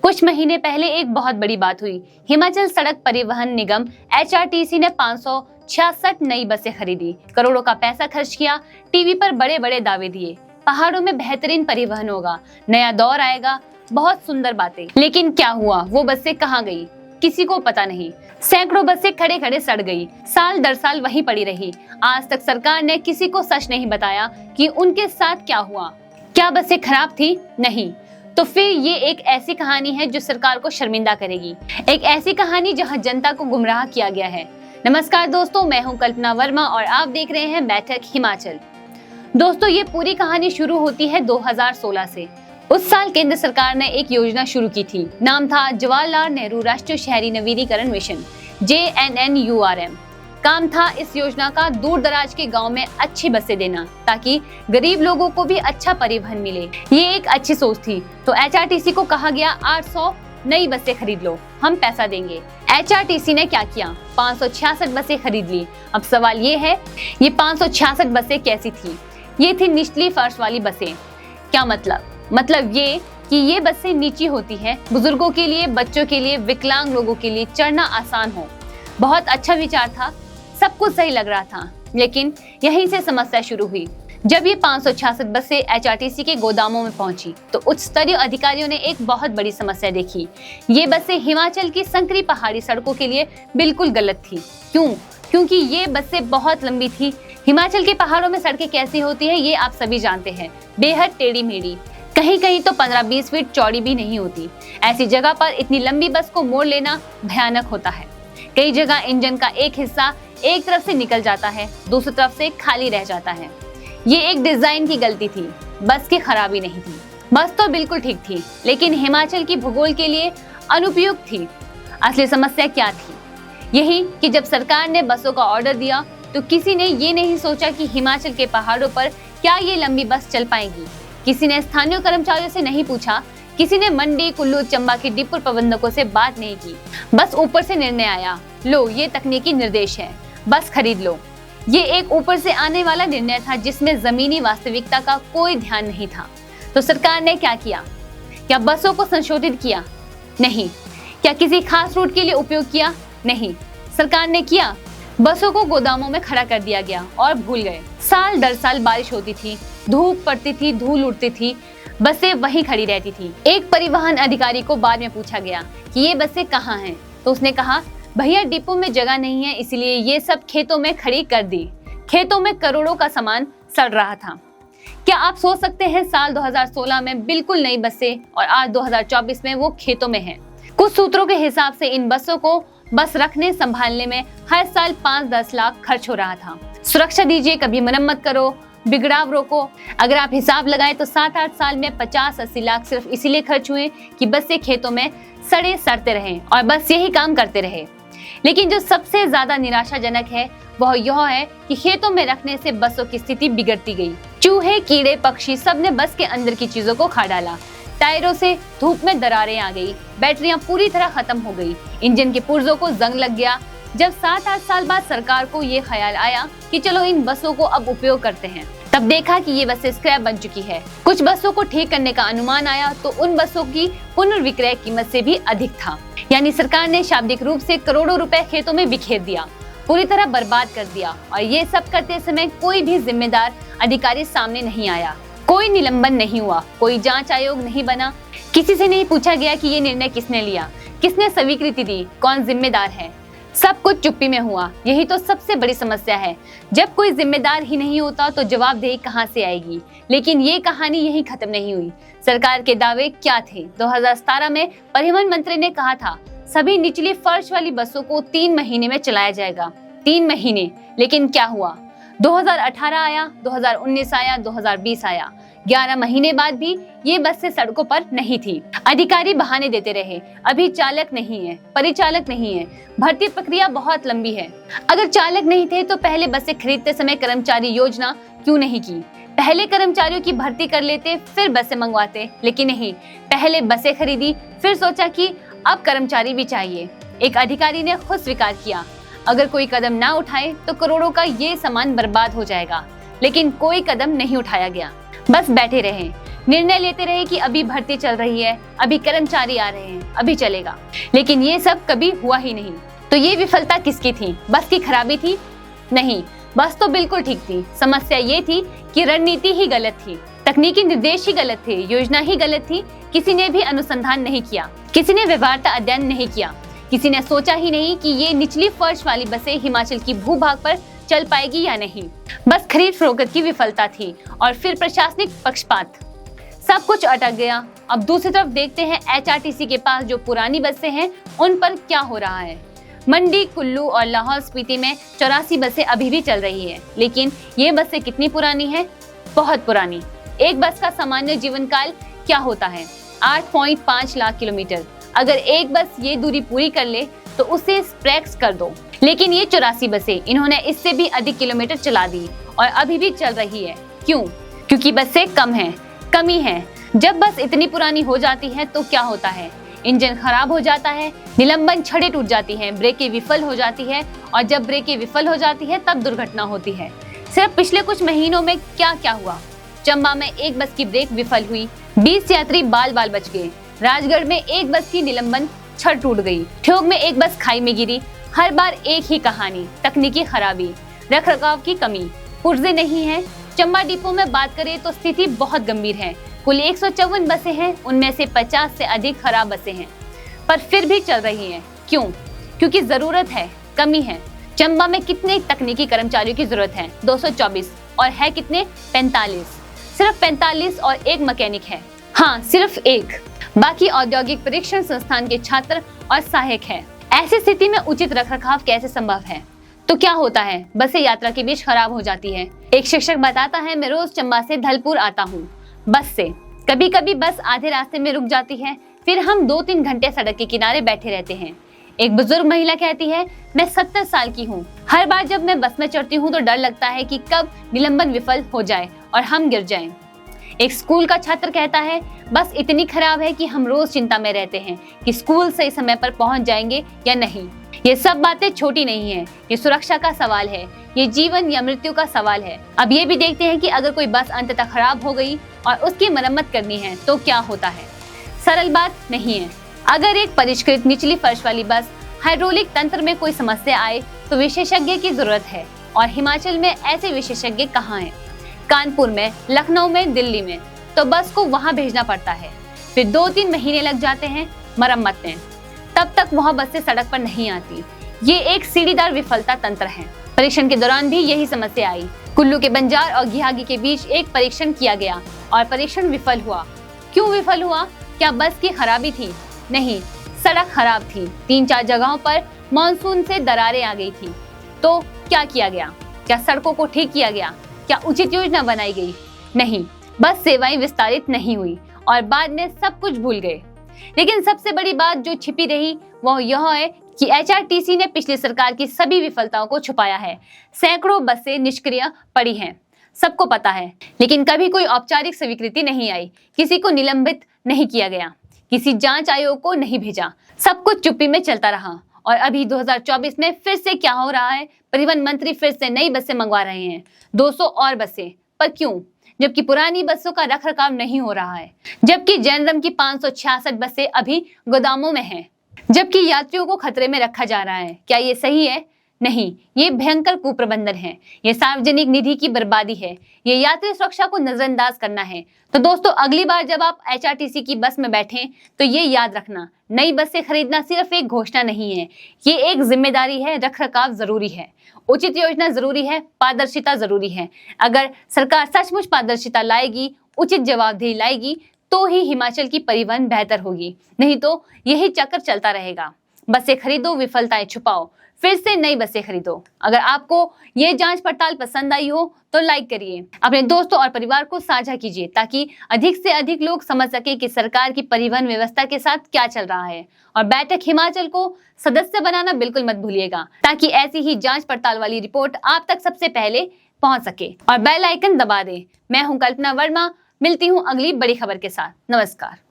कुछ महीने पहले एक बहुत बड़ी बात हुई। हिमाचल सड़क परिवहन निगम HRTC ने 566 नई बसें खरीदी, करोड़ों का पैसा खर्च किया, टीवी पर बड़े बड़े दावे दिए, पहाड़ों में बेहतरीन परिवहन होगा, नया दौर आएगा, बहुत सुंदर बातें। लेकिन क्या हुआ? वो बसें कहाँ गई? किसी को पता नहीं। सैकड़ों बसें खड़े खड़े सड़ गई, साल दर साल वहीं पड़ी रही। आज तक सरकार ने किसी को सच नहीं बताया कि उनके साथ क्या हुआ। क्या बसें खराब थी? नहीं। तो फिर ये एक ऐसी कहानी है जो सरकार को शर्मिंदा करेगी, एक ऐसी कहानी जहां जनता को गुमराह किया गया है। नमस्कार दोस्तों, मैं हूं कल्पना वर्मा और आप देख रहे हैं बैठक हिमाचल। दोस्तों, ये पूरी कहानी शुरू होती है 2016 से। उस साल केंद्र सरकार ने एक योजना शुरू की थी, नाम था जवाहरलाल नेहरू राष्ट्रीय शहरी नवीनीकरण मिशन, JNNURM। काम था इस योजना का दूर दराज के गांव में अच्छी बसें देना, ताकि गरीब लोगों को भी अच्छा परिवहन मिले। ये एक अच्छी सोच थी। तो HRTC को कहा गया 800 नई बसें खरीद लो, हम पैसा देंगे। HRTC ने क्या किया? 566 बसें खरीद ली। अब सवाल ये है, ये 566 बसें कैसी थी? ये थी निचली फर्श वाली बसें। क्या मतलब ये कि ये बसें नीची होती है, बुजुर्गों के लिए, बच्चों के लिए, विकलांग लोगों के लिए चढ़ना आसान हो। बहुत अच्छा विचार था, सब कुछ सही लग रहा था, लेकिन यहीं से समस्या शुरू हुई। जब ये 566 बसें HRTC के गोदामों में पहुंची तो उच्च स्तरीय अधिकारियों ने एक बहुत बड़ी समस्या देखी। ये बसें हिमाचल की संकरी पहाड़ी सड़कों के लिए बिल्कुल गलत थी। क्यों? क्योंकि ये बसें बहुत लंबी थी। हिमाचल के पहाड़ों में सड़कें कैसी होती है ये आप सभी जानते हैं, बेहद टेढ़ी मेढ़ी, कहीं कहीं तो 15-20 फीट चौड़ी भी नहीं होती। ऐसी जगह पर इतनी लंबी बस को मोड़ लेना भयानक होता है। कई जगह इंजन का एक हिस्सा एक तरफ से निकल जाता है, दूसरी तरफ से खाली रह जाता है। ये एक डिजाइन की गलती थी, बस की खराबी नहीं थी। बस तो बिल्कुल ठीक थी, लेकिन हिमाचल की भूगोल के लिए अनुपयुक्त थी। असली समस्या क्या थी? यही कि जब सरकार ने बसों का ऑर्डर दिया तो किसी ने ये नहीं सोचा कि हिमाचल के पहाड़ों पर क्या ये लंबी बस चल पाएगी। किसी ने स्थानीय कर्मचारियों से नहीं पूछा, किसी ने मंडी, कुल्लू, चंबा के डिपो प्रबंधकों से बात नहीं की। बस ऊपर से निर्णय आया, लो ये तकनीकी निर्देश है, बस खरीद लो। ये एक ऊपर से आने वाला निर्णय था जिसमें जमीनी वास्तविकता का कोई ध्यान नहीं था। तो सरकार ने क्या किया? क्या बसों को संशोधित किया? नहीं। क्या किसी खास रूट के लिए उपयोग किया? नहीं। सरकार ने किया, बसों को गोदामों में खड़ा कर दिया गया और भूल गए। साल दर साल बारिश होती थी, धूप पड़ती थी, धूल उड़ती थी, बसें वहीं खड़ी रहती थी। एक परिवहन अधिकारी को बाद में पूछा गया कि ये बसें कहाँ हैं, तो उसने कहा, भैया डिपो में जगह नहीं है, इसलिए ये सब खेतों में खड़ी कर दी। खेतों में करोड़ों का सामान सड़ रहा था। क्या आप सोच सकते हैं, साल 2016 में बिल्कुल नई बसें और आज 2024 में वो खेतों में हैं। कुछ सूत्रों के हिसाब से इन बसों को बस रखने संभालने में हर साल 5-10 लाख खर्च हो रहा था। सुरक्षा दीजिए, कभी मरम्मत करो, बिगड़ाव रोको। अगर आप हिसाब लगाएं तो 7-8 साल में 50-80 लाख सिर्फ इसीलिए खर्च हुए कि बसें खेतों में सड़ते रहें और बस यही काम करते रहे। लेकिन जो सबसे ज्यादा निराशाजनक है वह यह है कि खेतों में रखने से बसों की स्थिति बिगड़ती गई। चूहे, कीड़े, पक्षी सब ने बस के अंदर की चीजों को खा डाला। टायरों से धूप में दरारें आ गई, बैटरियां पूरी तरह खत्म हो गई, इंजन के पुर्जों को जंग लग गया। जब 7-8 साल बाद सरकार को ये ख्याल आया कि चलो इन बसों को अब उपयोग करते हैं, तब देखा कि ये बसें स्क्रैप बन चुकी है। कुछ बसों को ठीक करने का अनुमान आया तो उन बसों की पुनर्विक्रय कीमत से भी अधिक था। यानी सरकार ने शाब्दिक रूप से करोड़ों रुपए खेतों में बिखेर दिया, पूरी तरह बर्बाद कर दिया। और ये सब करते समय कोई भी जिम्मेदार अधिकारी सामने नहीं आया, कोई निलंबन नहीं हुआ, कोई जांच आयोग नहीं बना, किसी से नहीं पूछा गया कि ये निर्णय किसने लिया, किसने स्वीकृति दी, कौन जिम्मेदार है। सब कुछ चुप्पी में हुआ। यही तो सबसे बड़ी समस्या है। जब कोई जिम्मेदार ही नहीं होता तो जवाबदेही कहां से आएगी। लेकिन ये कहानी यहीं खत्म नहीं हुई। सरकार के दावे क्या थे? 2017 में परिवहन मंत्री ने कहा था, सभी निचली फर्श वाली बसों को 3 महीने में चलाया जाएगा। 3 महीने। लेकिन क्या हुआ? 2018 आया, 2019 आया, 2020 आया। 11 महीने बाद भी ये बसें सड़कों पर नहीं थी। अधिकारी बहाने देते रहे, अभी चालक नहीं है, परिचालक नहीं है, भर्ती प्रक्रिया बहुत लंबी है। अगर चालक नहीं थे तो पहले बसें खरीदते समय कर्मचारी योजना क्यों नहीं की? पहले कर्मचारियों की भर्ती कर लेते, फिर बसें मंगवाते। लेकिन नहीं, पहले बसें खरीदी, फिर सोचा कि अब कर्मचारी भी चाहिए। एक अधिकारी ने खुद स्वीकार किया, अगर कोई कदम ना उठाए तो करोड़ों का ये सामान बर्बाद हो जाएगा। लेकिन कोई कदम नहीं उठाया गया, बस बैठे रहे। निर्णय लेते रहे कि अभी भर्ती चल रही है, अभी कर्मचारी आ रहे हैं, अभी चलेगा, लेकिन ये सब कभी हुआ ही नहीं। तो ये विफलता किसकी थी? बस की खराबी थी? नहीं, बस तो बिल्कुल ठीक थी। समस्या ये थी कि रणनीति ही गलत थी, तकनीकी निर्देश ही गलत थे, योजना ही गलत थी। किसी ने भी अनुसंधान नहीं किया, किसी ने व्यवहार्यता अध्ययन नहीं किया, किसी ने सोचा ही नहीं कि ये निचली फर्श वाली बसें हिमाचल की भूभाग पर चल पाएगी या नहीं। बस खरीद फरोख्त की विफलता थी और फिर प्रशासनिक पक्षपात, सब कुछ अटक गया। अब दूसरी तरफ देखते हैं एचआरटीसी के पास जो पुरानी बसें हैं उन पर क्या हो रहा है। मंडी, कुल्लू और लाहौल स्पीति में 84 बसें अभी भी चल रही है, लेकिन ये बसें कितनी पुरानी है? बहुत पुरानी। एक बस का सामान्य जीवन काल क्या होता है? 8.5 लाख किलोमीटर। अगर एक बस ये दूरी पूरी कर ले तो उसे स्क्रैच कर दो, लेकिन ये 84 बसें इन्होंने इससे भी अधिक किलोमीटर चला दी और अभी भी चल रही है। क्यों? क्योंकि बसें कम हैं, कमी है। जब बस इतनी पुरानी हो जाती है तो क्या होता है? इंजन खराब हो जाता है, निलंबन छड़ें टूट जाती हैं, ब्रेकें विफल हो जाती है और जब ब्रेकें विफल हो जाती है तब दुर्घटना होती है। सिर्फ पिछले कुछ महीनों में क्या क्या हुआ? चंबा में एक बस की ब्रेक विफल हुई, 20 यात्री बाल बाल बच गए। राजगढ़ में एक बस की निलंबन छड़ टूट गई। ठियोग में एक बस खाई में गिरी। हर बार एक ही कहानी, तकनीकी खराबी, रखरखाव की कमी, पुर्जे नहीं है। चंबा डिपो में बात करें तो स्थिति बहुत गंभीर है। कुल 154 बसें हैं, उनमें से 50 से अधिक खराब बसें हैं, पर फिर भी चल रही हैं। क्यों? क्योंकि जरूरत है, कमी है। चंबा में कितने तकनीकी कर्मचारियों की जरूरत है? 224, और है कितने? 45। सिर्फ 45 और एक मैकेनिक है। हाँ, सिर्फ एक। बाकी औद्योगिक परीक्षण संस्थान के छात्र और सहायक है। ऐसी स्थिति में उचित रखरखाव कैसे संभव है? तो क्या होता है? बसें यात्रा के बीच खराब हो जाती है। एक शिक्षक बताता है, मैं रोज चंबा से धलपुर आता हूँ बस से। कभी कभी बस आधे रास्ते में रुक जाती है, फिर हम 2-3 घंटे सड़क के किनारे बैठे रहते हैं। एक बुजुर्ग महिला कहती है, मैं 70 साल की हूँ। हर बार जब मैं बस में चढ़ती हूँ तो डर लगता है कि कब निलंबन विफल हो जाए और हम गिर जाएं। एक स्कूल का छात्र कहता है, बस इतनी खराब है कि हम रोज चिंता में रहते हैं कि स्कूल सही समय पर पहुंच जाएंगे या नहीं। ये सब बातें छोटी नहीं है, ये सुरक्षा का सवाल है, ये जीवन या मृत्यु का सवाल है। अब ये भी देखते हैं कि अगर कोई बस अंततः खराब हो गई और उसकी मरम्मत करनी है तो क्या होता है? सरल बात नहीं है। अगर एक परिष्कृत निचली फर्श वाली बस हाइड्रोलिक तंत्र में कोई समस्या आए तो विशेषज्ञ की जरूरत है, और हिमाचल में ऐसे विशेषज्ञ कहाँ हैं? कानपुर में, लखनऊ में, दिल्ली में। तो बस को वहां भेजना पड़ता है, फिर 2-3 महीने लग जाते हैं मरम्मत में, तब तक वहां बसें सड़क पर नहीं आती। ये एक सीढ़ीदार विफलता तंत्र है। परीक्षण के दौरान भी यही समस्या आई। कुल्लू के बंजार और घिहागी के बीच एक परीक्षण किया गया और परीक्षण विफल हुआ। क्यों विफल हुआ? क्या बस की खराबी थी? नहीं, सड़क खराब थी। 3-4 जगहों पर मानसून से दरारें आ गई थी। तो क्या किया गया? क्या सड़कों को ठीक किया गया? क्या उचित योजना बनाई गई? नहीं, बस सेवाएं विस्तारित नहीं हुई और बाद में सब कुछ भूल गए। लेकिन सबसे बड़ी बात जो छिपी रही वो यह है कि एचआरटीसी ने पिछली सरकार की सभी विफलताओं को छुपाया है। सैकड़ों बसें निष्क्रिय पड़ी हैं, सबको पता है, लेकिन कभी कोई औपचारिक स्वीकृति नहीं आई, किसी को निलंबित नहीं किया गया, किसी जांच आयोग को नहीं भेजा, सब कुछ चुप्पी में चलता रहा। और अभी 2024 में फिर से क्या हो रहा है? परिवहन मंत्री फिर से नई बसें मंगवा रहे हैं, 200 और बसें। पर क्यों? जबकि पुरानी बसों का रखरखाव नहीं हो रहा है, जबकि जैनरम की 566 बसें अभी गोदामों में हैं, जबकि यात्रियों को खतरे में रखा जा रहा है। क्या ये सही है? नहीं, ये भयंकर कुप्रबंधन है, ये सार्वजनिक निधि की बर्बादी है, ये यात्री सुरक्षा को नजरअंदाज करना है। तो दोस्तों, अगली बार जब आप एचआरटीसी की बस में बैठें तो ये याद रखना, नई बसें खरीदना सिर्फ एक घोषणा नहीं है, ये एक जिम्मेदारी है। रखरखाव जरूरी है, उचित योजना जरूरी है, पारदर्शिता जरूरी है। अगर सरकार सचमुच पारदर्शिता लाएगी, उचित जवाबदेही लाएगी, तो ही हिमाचल की परिवहन बेहतर होगी, नहीं तो यही चक्कर चलता रहेगा। बसें खरीदो, विफलताएं छुपाओ, फिर से नई बसें खरीदो। अगर आपको ये जांच पड़ताल पसंद आई हो तो लाइक करिए, अपने दोस्तों और परिवार को साझा कीजिए, ताकि अधिक से अधिक लोग समझ सके कि सरकार की परिवहन व्यवस्था के साथ क्या चल रहा है। और बैठक हिमाचल को सदस्य बनाना बिल्कुल मत भूलिएगा, ताकि ऐसी ही जांच पड़ताल वाली रिपोर्ट आप तक सबसे पहले पहुंच सके। और बेल आइकन दबा दें। मैं हूं कल्पना वर्मा, मिलती हूं अगली बड़ी खबर के साथ। नमस्कार।